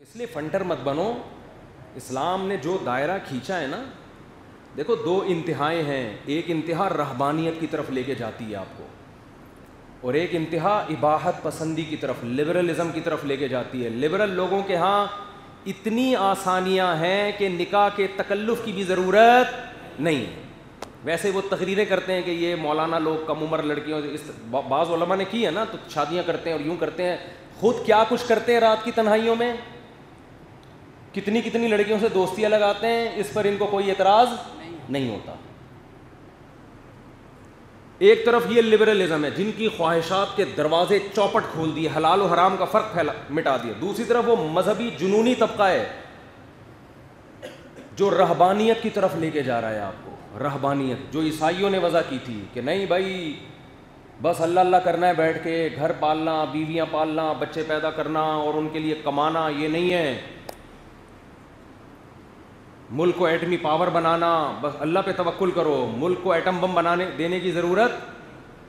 اس لیے فنٹر مت بنو. اسلام نے جو دائرہ کھینچا ہے نا, دیکھو دو انتہائیں ہیں, ایک انتہا رہبانیت کی طرف لے کے جاتی ہے آپ کو, اور ایک انتہا اباحت پسندی کی طرف, لبرلزم کی طرف لے کے جاتی ہے. لبرل لوگوں کے ہاں اتنی آسانیاں ہیں کہ نکاح کے تکلف کی بھی ضرورت نہیں. ویسے وہ تقریریں کرتے ہیں کہ یہ مولانا لوگ کم عمر لڑکیوں, اس بعض علماء نے کی ہے نا, تو شادیاں کرتے ہیں اور یوں کرتے ہیں. خود کیا کچھ کرتے ہیں رات کی تنہائیوں میں, کتنی کتنی لڑکیوں سے دوستیاں لگاتے ہیں, اس پر ان کو کوئی اعتراض نہیں ہوتا. ایک طرف یہ لبرلزم ہے جن کی خواہشات کے دروازے چوپٹ کھول دیے, حلال و حرام کا فرق مٹا دیا. دوسری طرف وہ مذہبی جنونی طبقہ ہے جو رہبانیت کی طرف لے کے جا رہا ہے آپ کو. رہبانیت جو عیسائیوں نے وضع کی تھی کہ نہیں بھائی بس اللہ اللہ کرنا ہے بیٹھ کے, گھر پالنا, بیویاں پالنا, بچے پیدا کرنا اور ان کے لیے کمانا, یہ نہیں ہے. ملک کو ایٹمی پاور بنانا, بس اللہ پہ توکل کرو, ملک کو ایٹم بم دینے کی ضرورت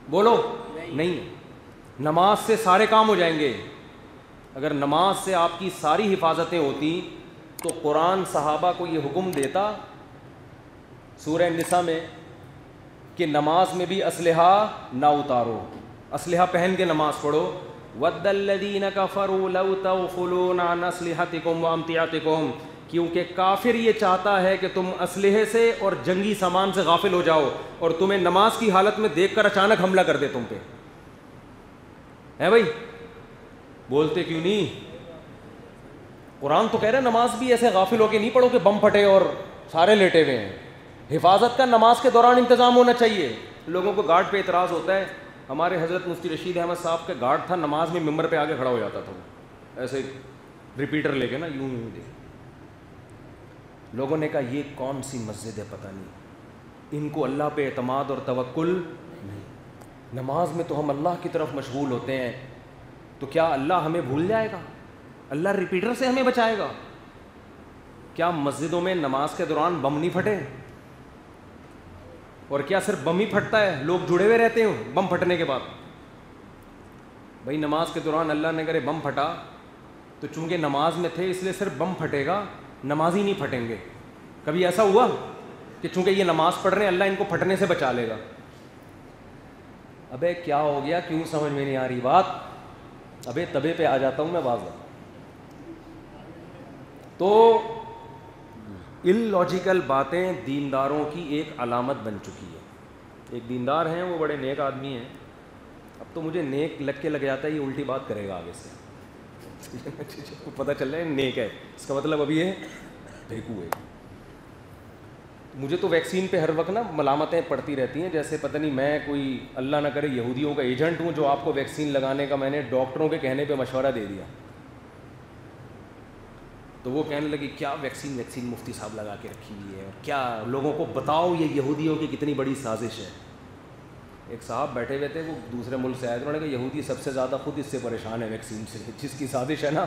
بولو نہیں. نماز سے سارے کام ہو جائیں گے. اگر نماز سے آپ کی ساری حفاظتیں ہوتی تو قرآن صحابہ کو یہ حکم دیتا سورہ نساء میں کہ نماز میں بھی اسلحہ نہ اتارو, اسلحہ پہن کے نماز پڑھو. وَدَّ الَّذِينَ كَفَرُوا لَوْ تَغْفُلُونَ عَنْ أَسْلِحَتِكُمْ وَأَمْتِعَتِكُمْ, کیونکہ کافر یہ چاہتا ہے کہ تم اسلحے سے اور جنگی سامان سے غافل ہو جاؤ اور تمہیں نماز کی حالت میں دیکھ کر اچانک حملہ کر دے تم پہ. ہے بھائی, بولتے کیوں نہیں؟ قرآن تو کہہ رہے نماز بھی ایسے غافل ہو کے نہیں پڑھو کہ بم پھٹے اور سارے لیٹے ہوئے ہیں. حفاظت کا نماز کے دوران انتظام ہونا چاہیے. لوگوں کو گارڈ پہ اعتراض ہوتا ہے. ہمارے حضرت مفتی رشید احمد صاحب کا گارڈ تھا, نماز میں ممبر پہ آگے کھڑا ہو جاتا تھا, وہ ایسے ریپیٹر لے کے نا یوں یوں دے. لوگوں نے کہا یہ کون سی مسجد ہے, پتہ نہیں, ان کو اللہ پہ اعتماد اور توکل نہیں. نماز میں تو ہم اللہ کی طرف مشغول ہوتے ہیں, تو کیا اللہ ہمیں بھول جائے گا؟ اللہ ریپیٹر سے ہمیں بچائے گا؟ کیا مسجدوں میں نماز کے دوران بم نہیں پھٹے؟ اور کیا صرف بم ہی پھٹتا ہے, لوگ جڑے ہوئے رہتے ہیں بم پھٹنے کے بعد؟ بھائی نماز کے دوران اللہ نے کرے بم پھٹا تو چونکہ نماز میں تھے اس لیے صرف بم پھٹے گا, نماز ہی نہیں پھٹیں گے. کبھی ایسا ہوا کہ چونکہ یہ نماز پڑھ رہے ہیں اللہ ان کو پھٹنے سے بچا لے گا؟ ابے کیا ہو گیا, کیوں سمجھ میں نہیں آ رہی بات؟ ابے تبے پہ آ جاتا ہوں میں باز. تو ان لاجیکل باتیں دینداروں کی ایک علامت بن چکی ہے. ایک دیندار ہیں, وہ بڑے نیک آدمی ہیں, اب تو مجھے نیک لگ کے لگ جاتا ہے یہ الٹی بات کرے گا آگے سے. پتہ چل رہا ہے نیک ہے, اس کا مطلب ابھی ہے بھیکو ہے. مجھے تو ویکسین پہ ہر وقت نا ملامتیں پڑتی رہتی ہیں, جیسے پتہ نہیں میں کوئی اللہ نہ کرے یہودیوں کا ایجنٹ ہوں جو آپ کو ویکسین لگانے کا میں نے ڈاکٹروں کے کہنے پہ مشورہ دے دیا. تو وہ کہنے لگی کیا ویکسین مفتی صاحب لگا کے رکھی ہوئی ہے, اور کیا لوگوں کو بتاؤ یہ یہودیوں کی کتنی بڑی سازش ہے. ایک صاحب بیٹھے ہوئے تھے, وہ دوسرے ملک سے آئے تھے, انہوں نے کہا یہودی سب سے زیادہ خود اس سے پریشان ہے ویکسین سے, جس کی سازش ہے نا.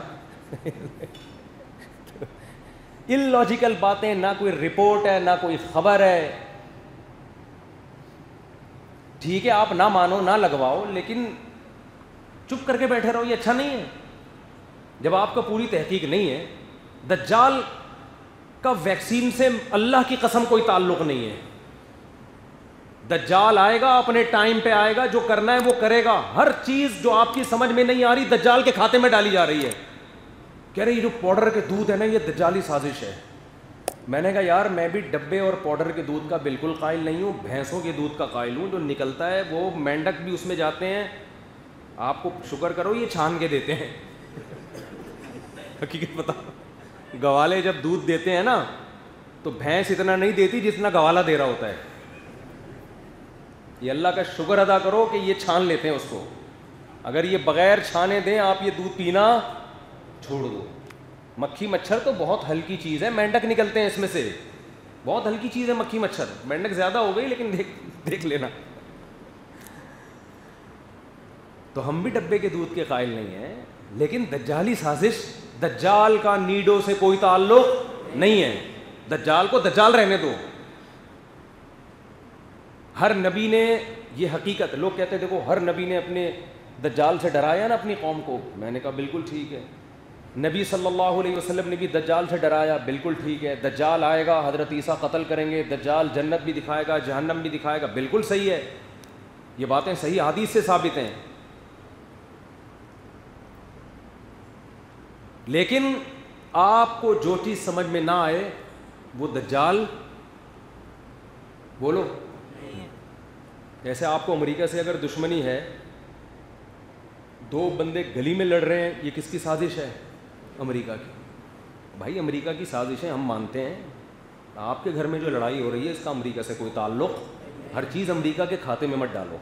ان لاجیکل باتیں, نہ کوئی رپورٹ ہے نہ کوئی خبر ہے. ٹھیک ہے آپ نہ مانو نہ لگواؤ, لیکن چپ کر کے بیٹھے رہو, یہ اچھا نہیں ہے. جب آپ کا پوری تحقیق نہیں ہے, دجال کا ویکسین سے اللہ کی قسم کوئی تعلق نہیں ہے. دجال آئے گا اپنے ٹائم پہ آئے گا, جو کرنا ہے وہ کرے گا. ہر چیز جو آپ کی سمجھ میں نہیں آ رہی دجال کے کھاتے میں ڈالی جا رہی ہے. کہہ رہے یہ جو پاؤڈر کے دودھ ہے نا یہ دجالی سازش ہے. میں نے کہا یار میں بھی ڈبے اور پاؤڈر کے دودھ کا بالکل قائل نہیں ہوں, بھینسوں کے دودھ کا قائل ہوں. جو نکلتا ہے وہ مینڈک بھی اس میں جاتے ہیں, آپ کو شکر کرو یہ چھان کے دیتے ہیں. حقیقت بتا, گوالے جب دودھ دیتے ہیں نا تو بھینس اتنا نہیں دیتی جتنا گوالا دے رہا ہوتا ہے. یہ اللہ کا شکر ادا کرو کہ یہ چھان لیتے ہیں اس کو. اگر یہ بغیر چھانے دیں آپ یہ دودھ پینا چھوڑ دو. مکھی مچھر تو بہت ہلکی چیز ہے, مینڈک نکلتے ہیں اس میں سے, بہت ہلکی چیز ہے مکھی مچھر. مینڈک زیادہ ہو گئی لیکن دیکھ لینا. تو ہم بھی ڈبے کے دودھ کے قائل نہیں ہیں, لیکن دجالی سازش, دجال کا نیڈو سے کوئی تعلق نہیں ہے. دجال کو دجال رہنے دو. ہر نبی نے یہ حقیقت, لوگ کہتے ہیں دیکھو ہر نبی نے اپنے دجال سے ڈرایا نا اپنی قوم کو. میں نے کہا بالکل ٹھیک ہے, نبی صلی اللہ علیہ وسلم نے بھی دجال سے ڈرایا، بالکل ٹھیک ہے، دجال آئے گا، حضرت عیسیٰ قتل کریں گے، دجال جنت بھی دکھائے گا، جہنم بھی دکھائے گا، بالکل صحیح ہے، یہ باتیں صحیح حدیث سے ثابت ہیں. لیکن آپ کو جو چیز سمجھ میں نہ آئے وہ دجال بولو. جیسے آپ کو امریکہ سے اگر دشمنی ہے، دو بندے گلی میں لڑ رہے ہیں، یہ کس کی سازش ہے؟ امریکہ کی. بھائی امریکہ کی سازشیں ہم مانتے ہیں، آپ کے گھر میں جو لڑائی ہو رہی ہے اس کا امریکہ سے کوئی تعلق، ہر چیز امریکہ کے کھاتے میں مت ڈالو.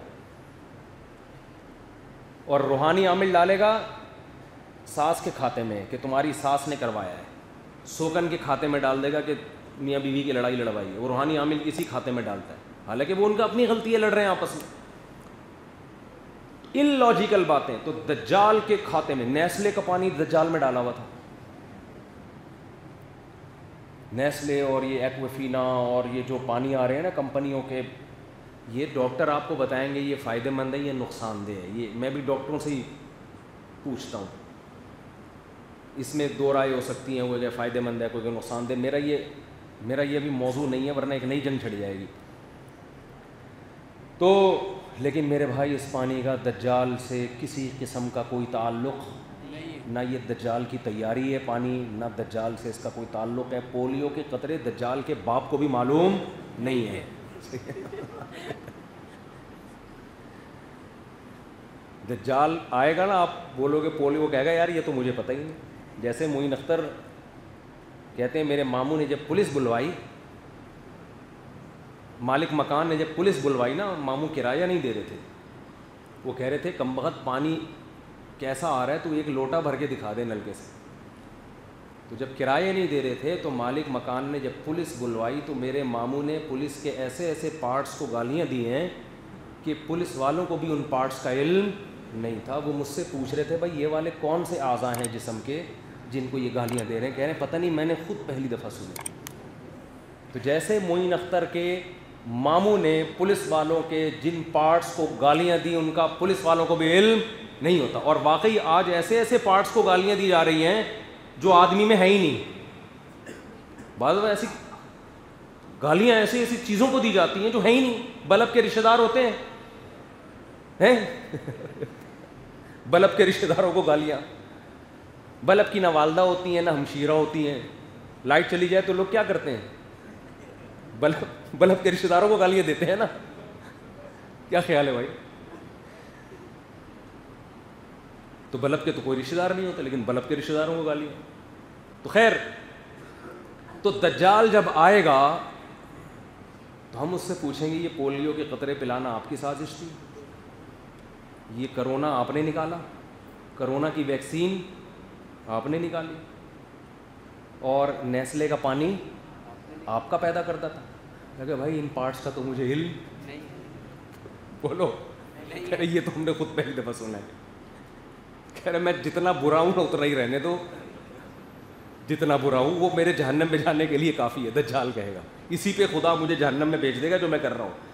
اور روحانی عامل ڈالے گا ساس کے کھاتے میں کہ تمہاری ساس نے کروایا ہے، سوکن کے کھاتے میں ڈال دے گا کہ میاں بیوی کی لڑائی لڑوائی ہے، وہ روحانی عامل اسی کھاتے میں ڈالتا ہے، حالانکہ وہ ان کا اپنی غلطی ہے، لڑ رہے ہیں آپس میں. ان لاجیکل باتیں. تو دجال کے کھاتے میں نیسلے کا پانی دجال میں ڈالا ہوا تھا، نیسلے اور یہ ایکوفینا اور یہ جو پانی آ رہے ہیں نا کمپنیوں کے، یہ ڈاکٹر آپ کو بتائیں گے یہ فائدہ مند ہے یہ نقصان دہ ہے. یہ میں بھی ڈاکٹروں سے ہی پوچھتا ہوں، اس میں دو رائے ہو سکتی ہیں، وہ کہ فائدہ مند ہے کوئی کہ نقصان دہ. میرا یہ بھی موضوع نہیں ہے ورنہ ایک نئی جنگ چھڑ جائے گی. تو لیکن میرے بھائی اس پانی کا دجال سے کسی قسم کا کوئی تعلق نہ، یہ دجال کی تیاری ہے پانی، نہ دجال سے اس کا کوئی تعلق ہے. پولیو کے قطرے دجال کے باپ کو بھی معلوم نہیں ہے. دجال آئے گا نا، آپ بولو گے پولیو، کہے گا یار یہ تو مجھے پتہ ہی نہیں. جیسے معین اختر کہتے ہیں میرے ماموں نے جب پولیس بلوائی، مالک مکان نے جب پولیس بلوائی نا، ماموں کرایہ نہیں دے رہے تھے، وہ کہہ رہے تھے کم بخت پانی کیسا آ رہا ہے تو ایک لوٹا بھر کے دکھا دے نلکے سے. تو جب کرایہ نہیں دے رہے تھے تو مالک مکان نے جب پولیس بلوائی تو میرے ماموں نے پولیس کے ایسے ایسے پارٹس کو گالیاں دی ہیں کہ پولیس والوں کو بھی ان پارٹس کا علم نہیں تھا. وہ مجھ سے پوچھ رہے تھے بھائی یہ والے کون سے اعضاء ہیں جسم کے جن کو یہ گالیاں دے رہے ہیں؟ کہہ رہے ہیں پتہ نہیں، میں نے خود پہلی دفعہ سنی. تو جیسے معین اختر کے ماموں نے پولیس والوں کے جن پارٹس کو گالیاں دی ان کا پولیس والوں کو بھی علم نہیں ہوتا. اور واقعی آج ایسے ایسے پارٹس کو گالیاں دی جا رہی ہیں جو آدمی میں ہے ہی نہیں. بعض میں ایسی گالیاں ایسی ایسی چیزوں کو دی جاتی ہیں جو ہے ہی نہیں. بلب کے رشتہ دار ہوتے ہیں بلب کے رشتہ داروں کو گالیاں، بلب کی نہ والدہ ہوتی ہیں نہ ہمشیرہ ہوتی ہیں. لائٹ چلی جائے تو لوگ کیا کرتے ہیں؟ بلب کے رشتہ داروں کو گالیاں دیتے ہیں نا. کیا خیال ہے بھائی؟ تو بلب کے تو کوئی رشتہ دار نہیں ہوتا لیکن بلب کے رشتہ داروں کو گالیاں. تو خیر، تو دجال جب آئے گا تو ہم اس سے پوچھیں گے یہ پولیو کے قطرے پلانا آپ کی سازش تھی؟ یہ کرونا آپ نے نکالا؟ کرونا کی ویکسین آپ نے نکالی؟ اور نیسلے کا پانی آپ کا پیدا کرتا تھا؟ کہ بھائی ان پارٹس کا تو مجھے علم نہیں. بولو، کہہ رہے یہ تو ہم نے خود پہلی دفعہ سنا ہے. کہہ رہے میں جتنا برا ہوں نا اتنا ہی رہنے دو، جتنا برا ہوں وہ میرے جہنم میں جانے کے لیے کافی ہے. دجال کہے گا اسی پہ خدا مجھے جہنم میں بھیج دے گا جو میں کر رہا ہوں،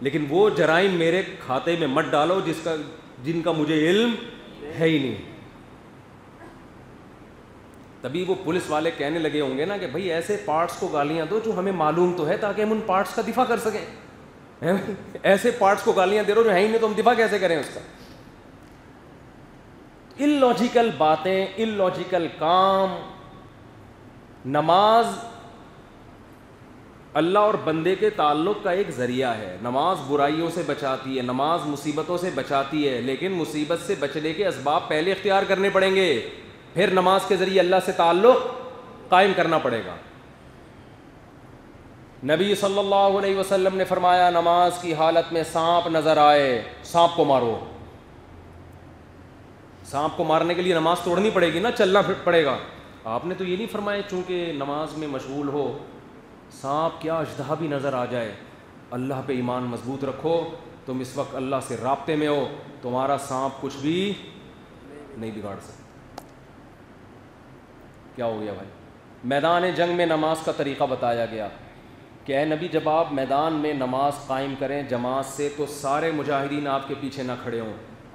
لیکن وہ جرائم میرے کھاتے میں مت ڈالو جن کا مجھے علم ہے ہی نہیں. تبھی وہ پولیس والے کہنے لگے ہوں گے نا کہ بھائی ایسے پارٹس کو گالیاں دو جو ہمیں معلوم تو ہے تاکہ ہم ان پارٹس کا دفاع کر سکیں. ایسے پارٹس کو گالیاں دے رہو جو ہے ہی نہیں تو ہم دفاع کیسے کریں اس کا؟ ان لاجیکل باتیں، ان لاجیکل کام. نماز اللہ اور بندے کے تعلق کا ایک ذریعہ ہے. نماز برائیوں سے بچاتی ہے، نماز مصیبتوں سے بچاتی ہے، لیکن مصیبت سے بچنے کے اسباب پہلے اختیار کرنے پڑیں گے، پھر نماز کے ذریعے اللہ سے تعلق قائم کرنا پڑے گا. نبی صلی اللہ علیہ وسلم نے فرمایا نماز کی حالت میں سانپ نظر آئے سانپ کو مارو. سانپ کو مارنے کے لیے نماز توڑنی پڑے گی نا، چلنا پڑے گا. آپ نے تو یہ نہیں فرمایا چونکہ نماز میں مشغول ہو سانپ کیا اژدہا بھی نظر آ جائے اللہ پہ ایمان مضبوط رکھو، تم اس وقت اللہ سے رابطے میں ہو، تمہارا سانپ کچھ بھی نہیں بگاڑ سکتا. کیا ہو گیا بھائی؟ میدان جنگ میں نماز کا طریقہ بتایا گیا کہ اے نبی جب آپ میدان میں نماز قائم کریں جماعت سے تو سارے مجاہدین آپ کے پیچھے نہ کھڑے ہوں،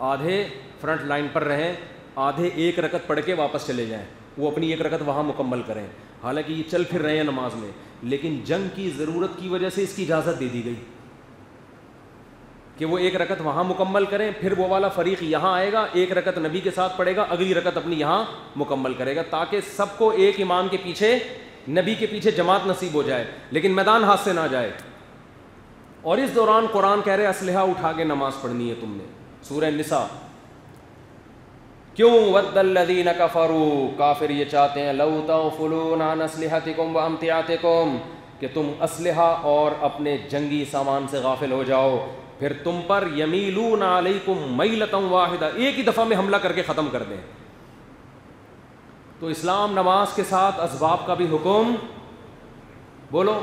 آدھے فرنٹ لائن پر رہیں، آدھے ایک رکعت پڑھ کے واپس چلے جائیں. وہ اپنی ایک رکعت وہاں مکمل کریں. حالانکہ یہ چل پھر رہے ہیں نماز میں, لیکن جنگ کی ضرورت کی وجہ سے اس کی اجازت دے دی گئی کہ وہ ایک رکعت وہاں مکمل کریں, پھر وہ والا فریق یہاں آئے گا, ایک رکعت نبی کے ساتھ پڑھے گا, اگلی رکعت اپنی یہاں مکمل کرے گا, تاکہ سب کو ایک امام کے پیچھے, نبی کے پیچھے جماعت نصیب ہو جائے, لیکن میدان ہاتھ سے نہ جائے. اور اس دوران قرآن کہہ رہے اسلحہ اٹھا کے نماز پڑھنی ہے تم نے. سورہ نساء. کیوں؟ ود الذین کفروا, کافر یہ چاہتے ہیں, لو تغفلون عن اسلحتکم وامتعاتکم, کہ تم اسلحہ اور اپنے جنگی سامان سے غافل ہو جاؤ, پھر تم پر یمیلون علیکم میلۃ واحدہ, ایک ہی دفعہ میں حملہ کر کے ختم کر دیں. تو اسلام نماز کے ساتھ اسباب کا بھی حکم, بولو,